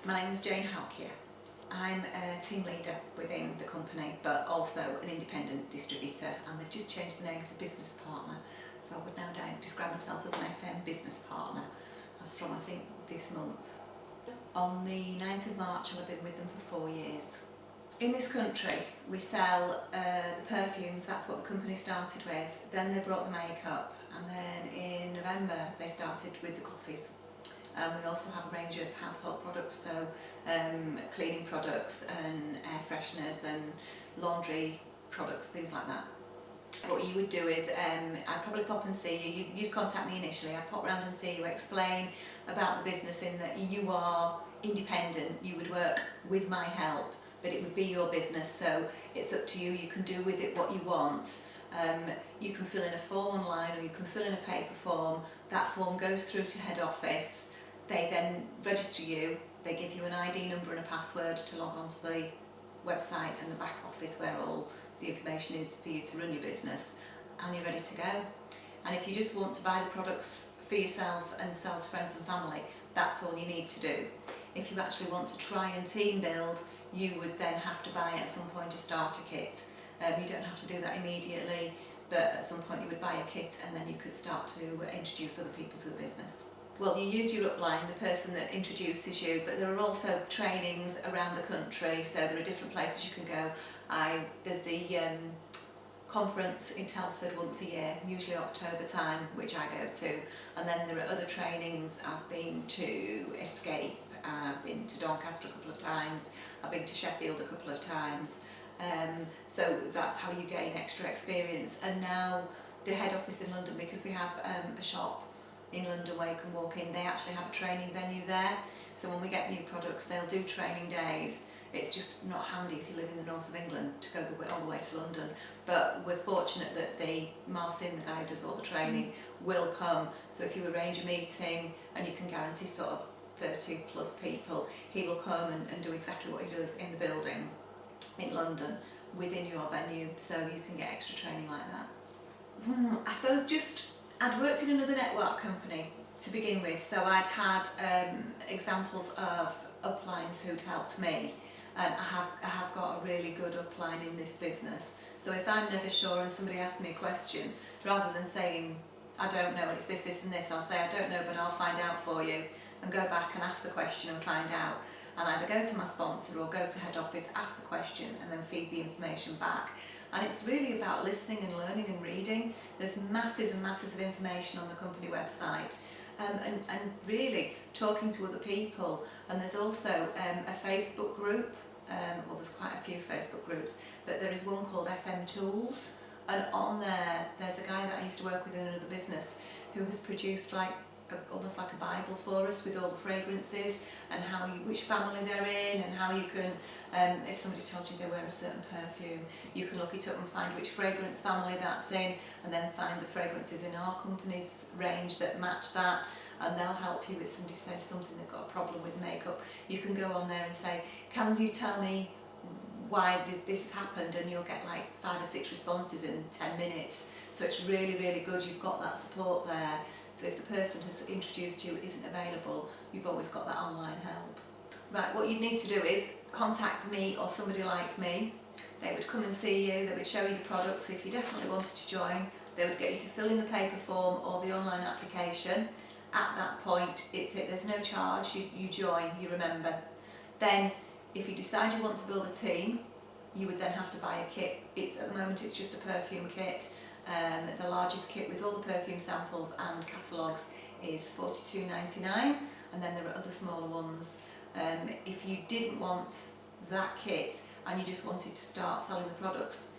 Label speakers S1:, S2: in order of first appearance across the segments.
S1: My name is Jane Halkier. I'm a team leader within the company, but also an independent distributor, and they've just changed the name to business partner. So I would now describe myself as an FM business partner, as from I think this month. On the 9th of March, I'll have been with them for 4 years. In this country, we sell the perfumes. That's what the company started with. Then they brought the makeup, and then in November they started with the coffees. We also have a range of household products, so cleaning products and air fresheners and laundry products, things like that. What you would do is, I'd probably pop and see you. You'd contact me initially. I'd pop round and see you, explain about the business in that you are independent. You would work with my help, but it would be your business, so it's up to you. You can do with it what you want. You can fill in a form online, or you can fill in a paper form. That form goes through to head office. They then register you. They give you an ID number and a password to log on to the website and the back office where all the information is for you to run your business, and you're ready to go. And if you just want to buy the products for yourself and sell to friends and family, that's all you need to do. If you actually want to try and team build, you would then have to buy at some point a starter kit. You don't have to do that immediately, but at some point you would buy a kit, and then you could start to introduce other people to the business. Well, you use your upline, the person that introduces you, but there are also trainings around the country, so there are different places you can go. There's the conference in Telford once a year, usually October time, which I go to, and then there are other trainings. I've been to Escape, I've been to Doncaster a couple of times, I've been to Sheffield a couple of times, so that's how you gain extra experience. And now the head office in London, because we have a shop in London where you can walk in, they actually have a training venue there, so when we get new products they'll do training days. It's just not handy if you live in the north of England to go all the way to London, but we're fortunate that Marcin, the guy who does all the training, will come. So if you arrange a meeting and you can guarantee sort of 30 plus people, he will come and do exactly what he does in the building in London within your venue, so you can get extra training like that. I suppose I'd worked in another network company to begin with, so I'd had examples of uplines who'd helped me, and I have got a really good upline in this business. So if I'm never sure and somebody asks me a question, rather than saying I don't know, it's this and this, I'll say I don't know but I'll find out for you, and go back and ask the question and find out, and either go to my sponsor or go to head office, ask the question and then feed the information back. And it's really about listening and learning and reading. There's masses and masses of information on the company website, and really talking to other people. And there's also a Facebook group, well there's quite a few Facebook groups, but there is one called FM Tools, and on there's a guy that I used to work with in another business who has produced almost like a Bible for us with all the fragrances and which family they're in, and how you can, if somebody tells you they wear a certain perfume, you can look it up and find which fragrance family that's in, and then find the fragrances in our company's range that match that, and they'll help you. If somebody says something, they've got a problem with makeup, you can go on there and say, can you tell me why this has happened, and you'll get like 5 or 6 responses in 10 minutes. So it's really, really good. You've got that support there. So if the person who's introduced you isn't available, you've always got that online help. Right, what you need to do is contact me or somebody like me. They would come and see you, they would show you the products. If you definitely wanted to join, they would get you to fill in the paper form or the online application. At that point, there's no charge, you join, you remember. Then, if you decide you want to build a team, you would then have to buy a kit. At the moment it's just a perfume kit. The largest kit with all the perfume samples and catalogues is $42.99, and then there are other smaller ones. If you didn't want that kit and you just wanted to start selling the products,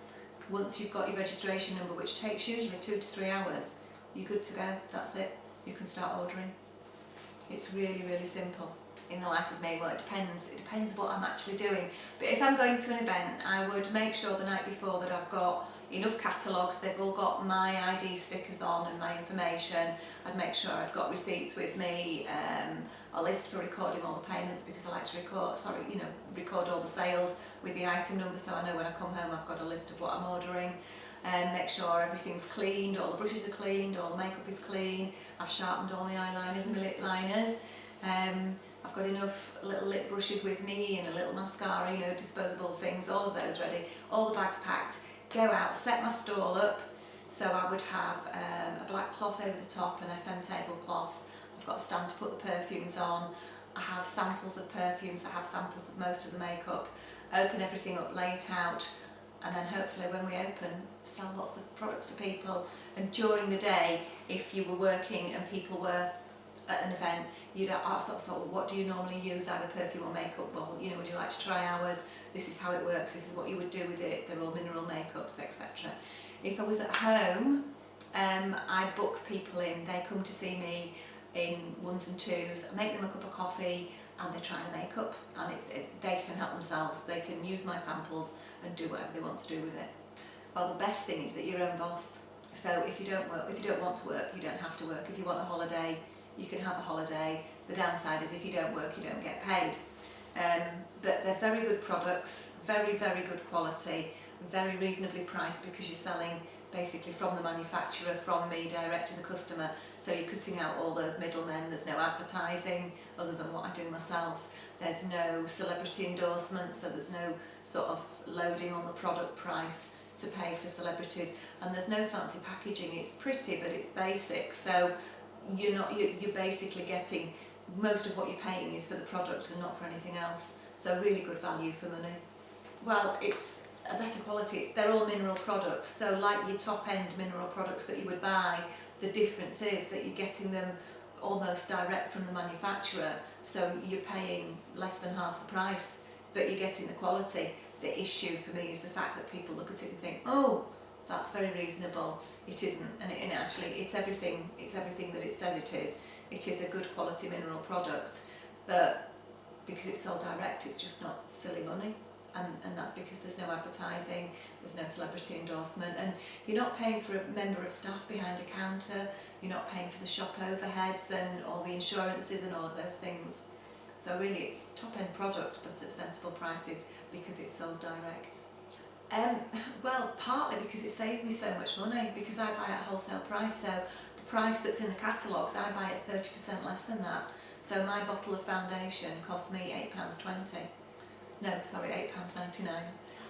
S1: once you've got your registration number, which takes usually 2 to 3 hours, you're good to go. That's it. You can start ordering. It's really, really simple. In the life of me, well, it depends what I'm actually doing. But if I'm going to an event, I would make sure the night before that I've got enough catalogues, they've all got my ID stickers on and my information. I'd make sure I'd got receipts with me, a list for recording all the payments, because I like to record all the sales with the item number, so I know when I come home I've got a list of what I'm ordering. Make sure everything's cleaned, all the brushes are cleaned, all the makeup is clean. I've sharpened all my eyeliners and my lip liners. I've got enough little lip brushes with me and a little mascara, you know, disposable things, all of those ready, all the bags packed. Go out, set my stall up. So I would have a black cloth over the top, an FM tablecloth. I've got a stand to put the perfumes on. I have samples of perfumes, I have samples of most of the makeup. Open everything up, lay it out, and then hopefully when we open, sell lots of products to people. And during the day, if you were working and people were at an event, you'd ask sort of, what do you normally use, either perfume or makeup? Well, you know, would you like to try ours? This is how it works, this is what you would do with it, they're all mineral makeups, etc. If I was at home, I book people in, they come to see me in ones and twos, I make them a cup of coffee and they try the makeup, and they can help themselves, they can use my samples and do whatever they want to do with it. Well, the best thing is that you're your own boss. So if you don't want to work, you don't have to work. If you want a holiday, you can have a holiday. The downside is if you don't work, you don't get paid. But they're very good products, very, very good quality, very reasonably priced because you're selling basically from the manufacturer, from me direct to the customer. So you're cutting out all those middlemen. There's no advertising other than what I do myself. There's no celebrity endorsement, so there's no sort of loading on the product price to pay for celebrities, and there's no fancy packaging. It's pretty, but it's basic. So you're basically getting most of what you're paying is for the product and not for anything else. So really good value for money. Well, it's a better quality. They're all mineral products. So like your top end mineral products that you would buy, the difference is that you're getting them almost direct from the manufacturer. So you're paying less than half the price, but you're getting the quality. The issue for me is the fact that people look at it and think, oh, that's very reasonable. It isn't, and actually it's everything that it says it is. It is a good quality mineral product, but because it's sold direct, it's just not silly money. And that's because there's no advertising, there's no celebrity endorsement, and you're not paying for a member of staff behind a counter, you're not paying for the shop overheads and all the insurances and all of those things. So really it's top-end product, but at sensible prices because it's sold direct. Well, partly because it saves me so much money, because I buy at wholesale price, so the price that's in the catalogues, I buy at 30% less than that. So my bottle of foundation cost me £8.20. No, sorry, £8.99.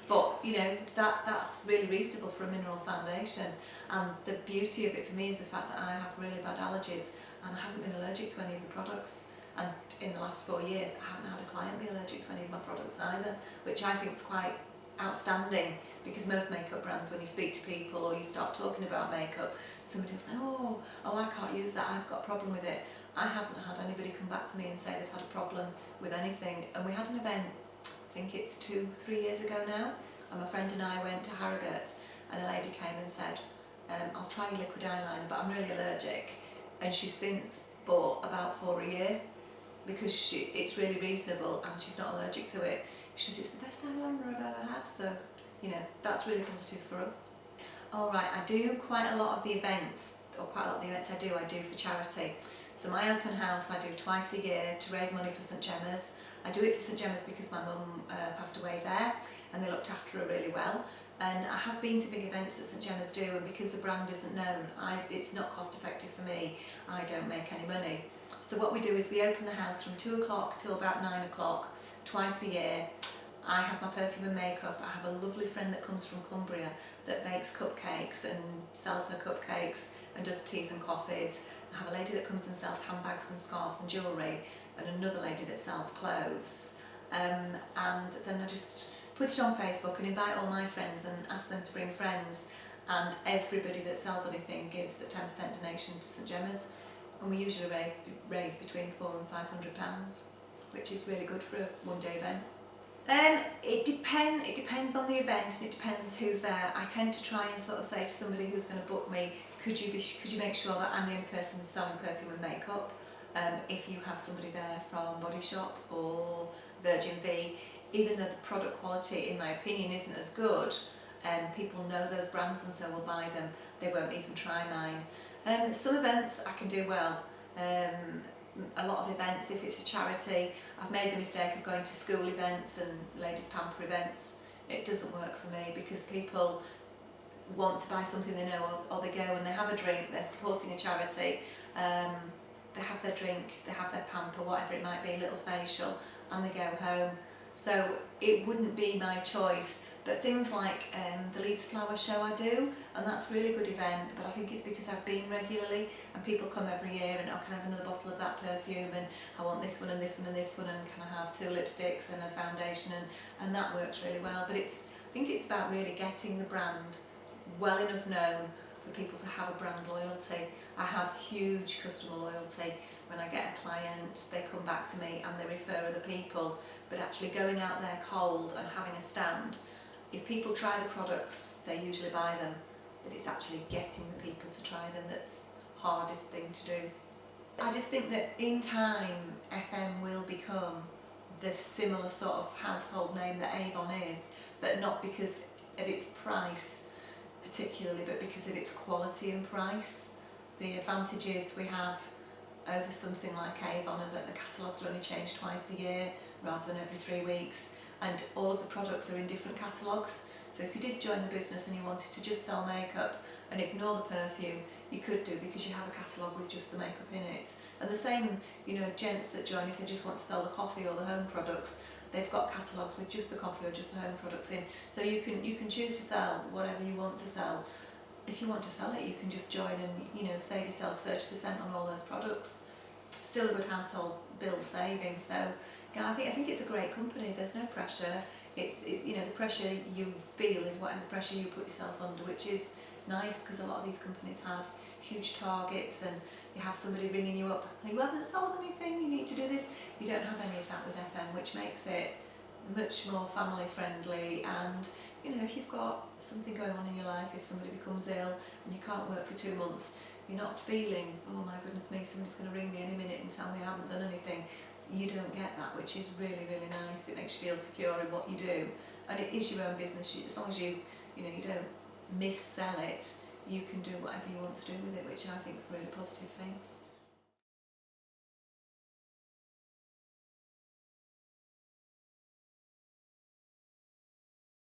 S1: But, you know, that's really reasonable for a mineral foundation. And the beauty of it for me is the fact that I have really bad allergies and I haven't been allergic to any of the products. And in the last 4 years, I haven't had a client be allergic to any of my products either, which I think is quite outstanding, because most makeup brands, when you speak to people or you start talking about makeup, somebody will say, oh, I can't use that, I've got a problem with it. I haven't had anybody come back to me and say they've had a problem with anything. And we had an event, I think it's 2-3 years ago now, and my friend and I went to Harrogate, and a lady came and said, I'll try your liquid eyeliner, but I'm really allergic. And she's since bought about 4 a year, because it's really reasonable and she's not allergic to it. She says, it's the best eyeliner I've ever had, so, you know, that's really positive for us. Alright, I do quite a lot of the events, or quite a lot of the events I do for charity. So my open house I do twice a year to raise money for St Gemma's. I do it for St Gemma's because my mum passed away there, and they looked after her really well. And I have been to big events that St Gemma's do, and because the brand isn't known, it's not cost effective for me, I don't make any money. So what we do is we open the house from 2 o'clock till about 9 o'clock, twice a year. I have my perfume and makeup. I have a lovely friend that comes from Cumbria that bakes cupcakes and sells her cupcakes and does teas and coffees. I have a lady that comes and sells handbags and scarves and jewellery, and another lady that sells clothes. And then I just put it on Facebook and invite all my friends and ask them to bring friends, and everybody that sells anything gives a 10% donation to St Gemma's. And we usually raise between £400 and £500, which is really good for a one-day event. It depends on the event, and it depends who's there. I tend to try and sort of say to somebody who's going to book me, could you make sure that I'm the only person selling perfume and makeup? If you have somebody there from Body Shop or Virgin V, even though the product quality, in my opinion, isn't as good, people know those brands and so will buy them. They won't even try mine. Some events I can do well. A lot of events, if it's a charity, I've made the mistake of going to school events and ladies pamper events. It doesn't work for me, because people want to buy something they know, or they go and they have a drink, they're supporting a charity, they have their drink, they have their pamper, whatever it might be, a little facial, and they go home. So it wouldn't be my choice. But things like the Leeds Flower Show I do, and that's a really good event, but I think it's because I've been regularly and people come every year and I can have another bottle of that perfume and I want this one and this one and this one, and can I have 2 lipsticks and a foundation, and that works really well. But I think it's about really getting the brand well enough known for people to have a brand loyalty. I have huge customer loyalty. When I get a client, they come back to me and they refer other people, but actually going out there cold and having a stand, if people try the products, they usually buy them, but it's actually getting the people to try them that's the hardest thing to do. I just think that in time, FM will become the similar sort of household name that Avon is, but not because of its price particularly, but because of its quality and price. The advantages we have over something like Avon are that the catalogues are only changed twice a year rather than every 3 weeks, and all of the products are in different catalogues. So if you did join the business and you wanted to just sell makeup and ignore the perfume, you could do, because you have a catalogue with just the makeup in it. And the same, gents that join, if they just want to sell the coffee or the home products, they've got catalogues with just the coffee or just the home products in. So you can choose to sell whatever you want to sell. If you want to sell it, you can just join and save yourself 30% on all those products. Still a good household bill saving. So yeah, I think it's a great company. There's no pressure. It's the pressure you feel is whatever pressure you put yourself under, which is nice, because a lot of these companies have huge targets and you have somebody ringing you up, you haven't sold anything, you need to do this. You don't have any of that with FM, which makes it much more family friendly. And if you've got something going on in your life, if somebody becomes ill and you can't work for 2 months, you're not feeling, oh my goodness me, somebody's going to ring me any minute and tell me I haven't done anything. You don't get that, which is really, really nice. It makes you feel secure in what you do, and it is your own business. As long as you don't miss-sell it, you can do whatever you want to do with it, which I think is a really positive thing.